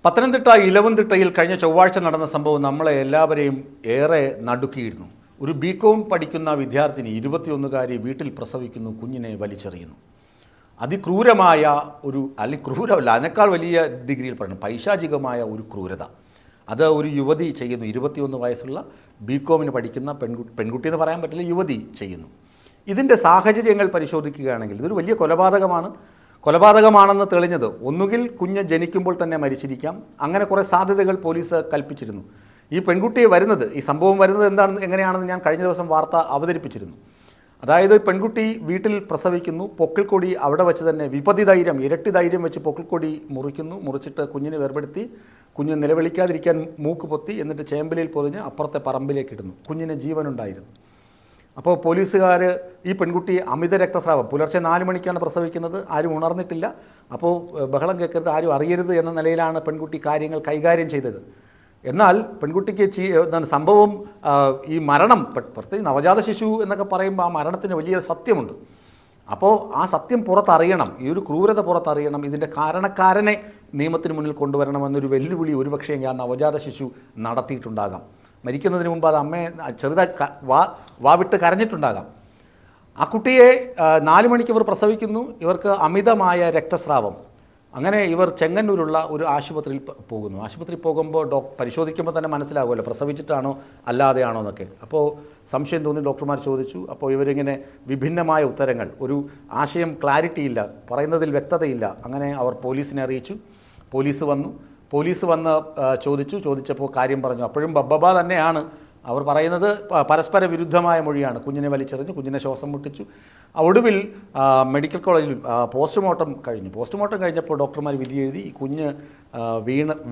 പത്തനംതിട്ട ഇലവന്തിട്ടയിൽ കഴിഞ്ഞ ചൊവ്വാഴ്ച നടന്ന സംഭവം നമ്മളെ എല്ലാവരെയും ഏറെ നടുക്കിയിരുന്നു. ഒരു ബികോം പഠിക്കുന്ന വിദ്യാർത്ഥിനി 21കാരി വീട്ടിൽ പ്രസവിക്കുന്നു, കുഞ്ഞിനെ വലിച്ചെറിയുന്നു. അതിക്രൂരമായ ഒരു, അല്ലെങ്കിൽ ക്രൂരമല്ല, അതിനേക്കാൾ വലിയ ഡിഗ്രിയിൽ പറയണം, പൈശാചികമായ ഒരു ക്രൂരത. അത് ഒരു യുവതി ചെയ്യുന്നു. 21 വയസ്സുള്ള ബികോമിന് പഠിക്കുന്ന പെൺകുട്ടി എന്ന് പറയാൻ പറ്റില്ല, യുവതി ചെയ്യുന്നു. ഇതിൻ്റെ സാഹചര്യങ്ങൾ പരിശോധിക്കുകയാണെങ്കിൽ ഇതൊരു വലിയ കൊലപാതകമാണെന്ന് തെളിഞ്ഞത് ഒന്നുകിൽ കുഞ്ഞ് ജനിക്കുമ്പോൾ തന്നെ മരിച്ചിരിക്കാം. അങ്ങനെ കുറേ സാധ്യതകൾ പോലീസ് കൽപ്പിച്ചിരുന്നു. ഈ പെൺകുട്ടിയെ വരുന്നത്, ഈ സംഭവം വരുന്നത് എങ്ങനെയാണെന്ന് ഞാൻ കഴിഞ്ഞ ദിവസം വാർത്ത അവതരിപ്പിച്ചിരുന്നു. അതായത് പെൺകുട്ടി വീട്ടിൽ പ്രസവിക്കുന്നു, പൊക്കിൾക്കൊടി അവിടെ വെച്ച് തന്നെ ഇരട്ടി ധൈര്യം വെച്ച് പൊക്കിൾക്കൊടി മുറിച്ചിട്ട് കുഞ്ഞിനെ വേർപെടുത്തി, കുഞ്ഞ് നിലവിളിക്കാതിരിക്കാൻ മൂക്ക് പൊത്തി, എന്നിട്ട് ചേമ്പലിൽ പൊതിഞ്ഞ് അപ്പുറത്തെ പറമ്പിലേക്ക് ഇടുന്നു. കുഞ്ഞിന് ജീവനുണ്ടായിരുന്നു. അപ്പോൾ പോലീസുകാർ ഈ പെൺകുട്ടി അമിത രക്തസ്രാവം, പുലർച്ചെ 4 മണിക്കാണ് പ്രസവിക്കുന്നത്, ആരും ഉണർന്നിട്ടില്ല, അപ്പോൾ ബഹളം കേൾക്കരുത്, ആരും അറിയരുത് എന്ന നിലയിലാണ് പെൺകുട്ടി കാര്യങ്ങൾ കൈകാര്യം ചെയ്തത്. എന്നാൽ പെൺകുട്ടിക്ക് സംഭവം, ഈ മരണം, പ്രത്യേകിച്ച് നവജാത ശിശു എന്നൊക്കെ പറയുമ്പോൾ ആ മരണത്തിന് വലിയ സത്യമുണ്ട്. അപ്പോൾ ആ സത്യം പുറത്തറിയണം, ഈ ഒരു ക്രൂരത പുറത്തറിയണം, ഇതിൻ്റെ കാരണക്കാരനെ നിയമത്തിന് മുന്നിൽ കൊണ്ടുവരണമെന്നൊരു വെല്ലുവിളി ഒരുപക്ഷേ ആ നവജാത ശിശു നടത്തിയിട്ടുണ്ടാകാം. മരിക്കുന്നതിന് മുമ്പ് അത് അമ്മയെ ചെറുതായി വാവിട്ട് കരഞ്ഞിട്ടുണ്ടാകാം. ആ കുട്ടിയെ 4 മണിക്ക് ഇവർ പ്രസവിക്കുന്നു. ഇവർക്ക് അമിതമായ രക്തസ്രാവം. അങ്ങനെ ഇവർ ചെങ്ങന്നൂരുള്ള ഒരു ആശുപത്രിയിൽ പോകുന്നു. ആശുപത്രിയിൽ പോകുമ്പോൾ പരിശോധിക്കുമ്പോൾ തന്നെ മനസ്സിലാകുമല്ലോ പ്രസവിച്ചിട്ടാണോ അല്ലാതെയാണോ എന്നൊക്കെ. അപ്പോൾ സംശയം തോന്നി ഡോക്ടർമാർ ചോദിച്ചു. അപ്പോൾ ഇവരിങ്ങനെ വിഭിന്നമായ ഉത്തരങ്ങൾ, ഒരു ആശയം ക്ലാരിറ്റി ഇല്ല, പറയുന്നതിൽ വ്യക്തതയില്ല. അങ്ങനെ അവർ പോലീസിനെ അറിയിച്ചു. പോലീസ് വന്ന് ചോദിച്ചപ്പോൾ കാര്യം പറഞ്ഞു. അപ്പോഴും ബബ്ബബ തന്നെയാണ് അവർ പറയുന്നത്. പരസ്പര വിരുദ്ധമായ മൊഴിയാണ്. കുഞ്ഞിനെ വലിച്ചെറിഞ്ഞു, കുഞ്ഞിനെ ശ്വാസം മുട്ടിച്ചു. ഒടുവിൽ മെഡിക്കൽ കോളേജിൽ പോസ്റ്റ്മോർട്ടം കഴിഞ്ഞപ്പോൾ ഡോക്ടർമാർ വിധി എഴുതി, ഈ കുഞ്ഞ്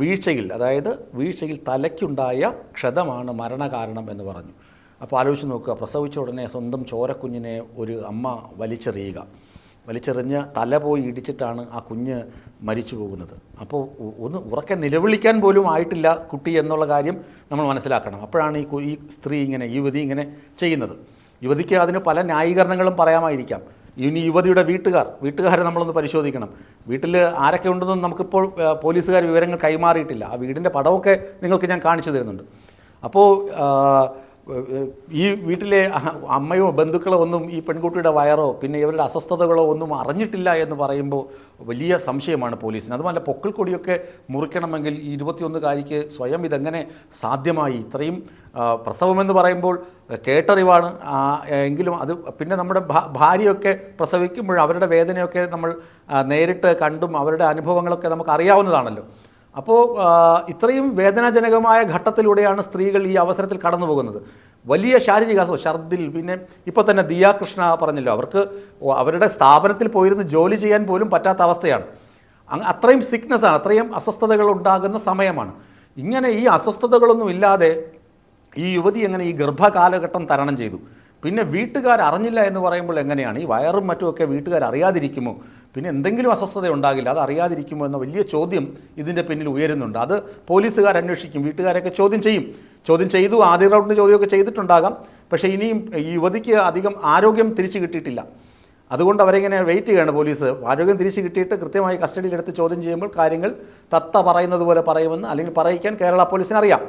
വീഴ്ചയിൽ തലയ്ക്കുണ്ടായ ക്ഷതമാണ് മരണകാരണം എന്ന് പറഞ്ഞു. അപ്പോൾ ആലോചിച്ച് നോക്കുക, പ്രസവിച്ച ഉടനെ സ്വന്തം ചോരക്കുഞ്ഞിനെ ഒരു അമ്മ വലിച്ചെറിഞ്ഞ് തല പോയി ഇടിച്ചിട്ടാണ് ആ കുഞ്ഞ് മരിച്ചു പോകുന്നത്. അപ്പോൾ ഒന്ന് ഉറക്കെ നിലവിളിക്കാൻ പോലും ആയിട്ടില്ല കുട്ടി എന്നുള്ള കാര്യം നമ്മൾ മനസ്സിലാക്കണം. അപ്പോഴാണ് ഈ സ്ത്രീ യുവതി ഇങ്ങനെ ചെയ്യുന്നത്. യുവതിക്ക് അതിന് പല ന്യായീകരണങ്ങളും പറയാമായിരിക്കാം. ഇനി യുവതിയുടെ വീട്ടുകാരെ നമ്മളൊന്ന് പരിശോധിക്കണം. വീട്ടിൽ ആരൊക്കെ ഉണ്ടെന്നും നമുക്കിപ്പോൾ പോലീസുകാർ വിവരങ്ങൾ കൈമാറിയിട്ടില്ല. ആ വീടിൻ്റെ പടമൊക്കെ നിങ്ങൾക്ക് ഞാൻ കാണിച്ചു തരുന്നുണ്ട്. അപ്പോൾ ഈ വീട്ടിലെ അമ്മയോ ബന്ധുക്കളോ ഒന്നും ഈ പെൺകുട്ടിയുടെ വയറോ പിന്നെ ഇവരുടെ അസ്വസ്ഥതകളോ ഒന്നും അറിഞ്ഞിട്ടില്ല എന്ന് പറയുമ്പോൾ വലിയ സംശയമാണ് പോലീസിന്. അതുമല്ല, പൊക്കിൾക്കൊടിയൊക്കെ മുറിക്കണമെങ്കിൽ ഈ 21കാരിക്ക് സ്വയം ഇതെങ്ങനെ സാധ്യമായി? ഇത്രയും പ്രസവമെന്ന് പറയുമ്പോൾ കേട്ടറിവാണ് എങ്കിലും അത് പിന്നെ നമ്മുടെ ഭാര്യയൊക്കെ പ്രസവിക്കുമ്പോൾ അവരുടെ വേദനയൊക്കെ നമ്മൾ നേരിട്ട് കണ്ടും അവരുടെ അനുഭവങ്ങളൊക്കെ നമുക്ക് അറിയാവുന്നതാണല്ലോ. അപ്പോൾ ഇത്രയും വേദനാജനകമായ ഘട്ടത്തിലൂടെയാണ് സ്ത്രീകൾ ഈ അവസരത്തിൽ കടന്നു പോകുന്നത്. വലിയ ശാരീരിക ഛർദിൽ, പിന്നെ ഇപ്പോൾ തന്നെ ദിയ കൃഷ്ണ പറഞ്ഞല്ലോ, അവർക്ക് അവരുടെ സ്ഥാപനത്തിൽ പോയിരുന്ന് ജോലി ചെയ്യാൻ പോലും പറ്റാത്ത അവസ്ഥയാണ്. അത്രയും സിക്നസ്സാണ്, അത്രയും അസ്വസ്ഥതകൾ ഉണ്ടാകുന്ന സമയമാണ്. ഇങ്ങനെ ഈ അസ്വസ്ഥതകളൊന്നും ഇല്ലാതെ ഈ യുവതി എങ്ങനെ ഈ ഗർഭകാലഘട്ടം തരണം ചെയ്തു? പിന്നെ വീട്ടുകാർ അറിഞ്ഞില്ല എന്ന് പറയുമ്പോൾ എങ്ങനെയാണ്? ഈ വയറും മറ്റുമൊക്കെ വീട്ടുകാർ അറിയാതിരിക്കുമോ? പിന്നെ എന്തെങ്കിലും അസ്വസ്ഥത ഉണ്ടാകില്ല, അത് അറിയാതിരിക്കുമോ എന്ന വലിയ ചോദ്യം ഇതിൻ്റെ പിന്നിൽ ഉയരുന്നുണ്ട്. അത് പോലീസുകാർ അന്വേഷിക്കും, വീട്ടുകാരൊക്കെ ചോദ്യം ചെയ്തു. ആദ്യ റൗണ്ടിന് ചോദ്യമൊക്കെ ചെയ്തിട്ടുണ്ടാകാം. പക്ഷേ ഇനിയും ഈ യുവതിക്ക് അധികം ആരോഗ്യം തിരിച്ചു കിട്ടിയിട്ടില്ല. അതുകൊണ്ട് അവരിങ്ങനെ വെയിറ്റ് ചെയ്യാണ് പോലീസ്. ആരോഗ്യം തിരിച്ചു കിട്ടിയിട്ട് കൃത്യമായി കസ്റ്റഡിയിലെടുത്ത് ചോദ്യം ചെയ്യുമ്പോൾ കാര്യങ്ങൾ പറയുന്നത് പോലെ പറയുമെന്ന്, അല്ലെങ്കിൽ പറയിക്കാൻ കേരള പോലീസിന് അറിയാം.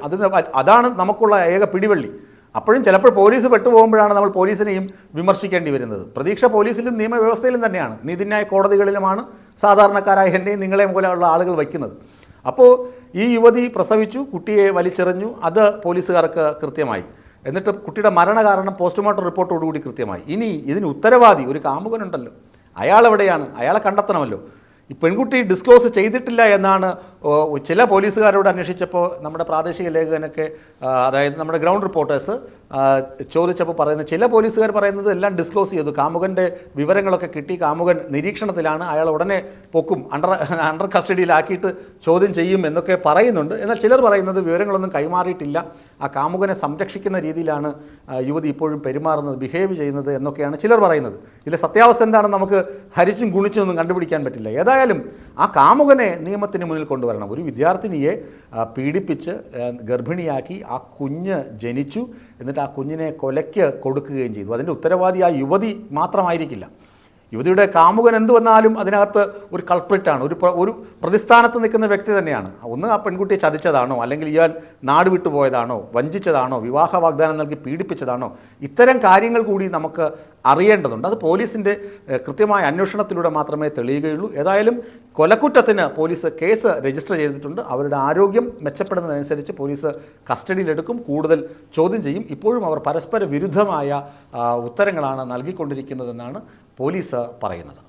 അതാണ് നമുക്കുള്ള ഏക പിടിവള്ളി. അപ്പോഴും ചിലപ്പോൾ പോലീസ് പെട്ടുപോകുമ്പോഴാണ് നമ്മൾ പോലീസിനെയും വിമർശിക്കേണ്ടി വരുന്നത്. പ്രതീക്ഷ പോലീസിലും നിയമവ്യവസ്ഥയിലും തന്നെയാണ്, നീതിന്യായ കോടതികളിലുമാണ് സാധാരണക്കാരായ എന്നെയും നിങ്ങളെയും പോലെയുള്ള ആളുകൾ വയ്ക്കുന്നത്. അപ്പോൾ ഈ യുവതി പ്രസവിച്ചു, കുട്ടിയെ വലിച്ചെറിഞ്ഞു, അത് പോലീസുകാർക്ക് കൃത്യമായി. എന്നിട്ട് കുട്ടിയുടെ മരണകാരണം പോസ്റ്റ്മോർട്ടം റിപ്പോർട്ടോടുകൂടി കൃത്യമായി. ഇനി ഇതിന് ഉത്തരവാദി ഒരു കാമുകനുണ്ടല്ലോ, അയാളെവിടെയാണ്? അയാളെ കണ്ടെത്തണമല്ലോ. ഈ പെൺകുട്ടി ഡിസ്ക്ലോസ് ചെയ്തിട്ടില്ല എന്നാണ് ചില പോലീസുകാരോട് അന്വേഷിച്ചപ്പോൾ നമ്മുടെ പ്രാദേശിക ലേഖകനൊക്കെ, അതായത് നമ്മുടെ ഗ്രൗണ്ട് റിപ്പോർട്ടേഴ്സ് ചോദിച്ചപ്പോൾ പറയുന്നത്, ചില പോലീസുകാർ പറയുന്നത് എല്ലാം ഡിസ്ക്ലോസ് ചെയ്തു, കാമുകൻ്റെ വിവരങ്ങളൊക്കെ കിട്ടി, കാമുകൻ നിരീക്ഷണത്തിലാണ്, അയാൾ ഉടനെ പൊക്കും, അണ്ടർ കസ്റ്റഡിയിലാക്കിയിട്ട് ചോദ്യം ചെയ്യും എന്നൊക്കെ പറയുന്നുണ്ട്. എന്നാൽ ചിലർ പറയുന്നത് വിവരങ്ങളൊന്നും കൈമാറിയിട്ടില്ല, ആ കാമുകനെ സംരക്ഷിക്കുന്ന രീതിയിലാണ് യുവതി ഇപ്പോഴും പെരുമാറുന്നത്, ബിഹേവ് ചെയ്യുന്നത് എന്നൊക്കെയാണ് ചിലർ പറയുന്നത്. ഇതിലെ സത്യാവസ്ഥ എന്താണെന്ന് നമുക്ക് ഹരിച്ചും ഗുണിച്ചും ഒന്നും കണ്ടുപിടിക്കാൻ പറ്റില്ല. ഏതായാലും ആ കാമുകനെ നിയമത്തിന് മുന്നിൽ കൊണ്ടുവരണം. ഒരു വിദ്യാർത്ഥിനിയെ പീഡിപ്പിച്ച് ഗർഭിണിയാക്കി ആ കുഞ്ഞ് ജനിച്ചു, എന്നിട്ട് ആ കുഞ്ഞിനെ കൊലയ്ക്ക് കൊടുക്കുകയും ചെയ്തു. അതിൻ്റെ ഉത്തരവാദി ആ യുവതി മാത്രമായിരിക്കില്ല. യുവതിയുടെ കാമുകൻ എന്ത് വന്നാലും അതിനകത്ത് ഒരു കൾപ്രിറ്റാണ്, ഒരു പ്രതിസ്ഥാനത്ത് നിൽക്കുന്ന വ്യക്തി തന്നെയാണ്. ഒന്ന് ആ പെൺകുട്ടിയെ ചതിച്ചതാണോ, അല്ലെങ്കിൽ ഇയാൾ നാട് വിട്ടുപോയതാണോ, വഞ്ചിച്ചതാണോ, വിവാഹ വാഗ്ദാനം നൽകി പീഡിപ്പിച്ചതാണോ, ഇത്തരം കാര്യങ്ങൾ കൂടി നമുക്ക് അറിയേണ്ടതുണ്ട്. അത് പോലീസിൻ്റെ കൃത്യമായ അന്വേഷണത്തിലൂടെ മാത്രമേ തെളിയുകയുള്ളൂ. ഏതായാലും കൊലക്കുറ്റത്തിന് പോലീസ് കേസ് രജിസ്റ്റർ ചെയ്തിട്ടുണ്ട്. അവരുടെ ആരോഗ്യം മെച്ചപ്പെടുന്നതനുസരിച്ച് പോലീസ് കസ്റ്റഡിയിലെടുക്കും, കൂടുതൽ ചോദ്യം ചെയ്യും. ഇപ്പോഴും അവർ പരസ്പര വിരുദ്ധമായ ഉത്തരങ്ങളാണ് നൽകിക്കൊണ്ടിരിക്കുന്നതെന്നാണ് പോലീസ് പറയുന്നത്.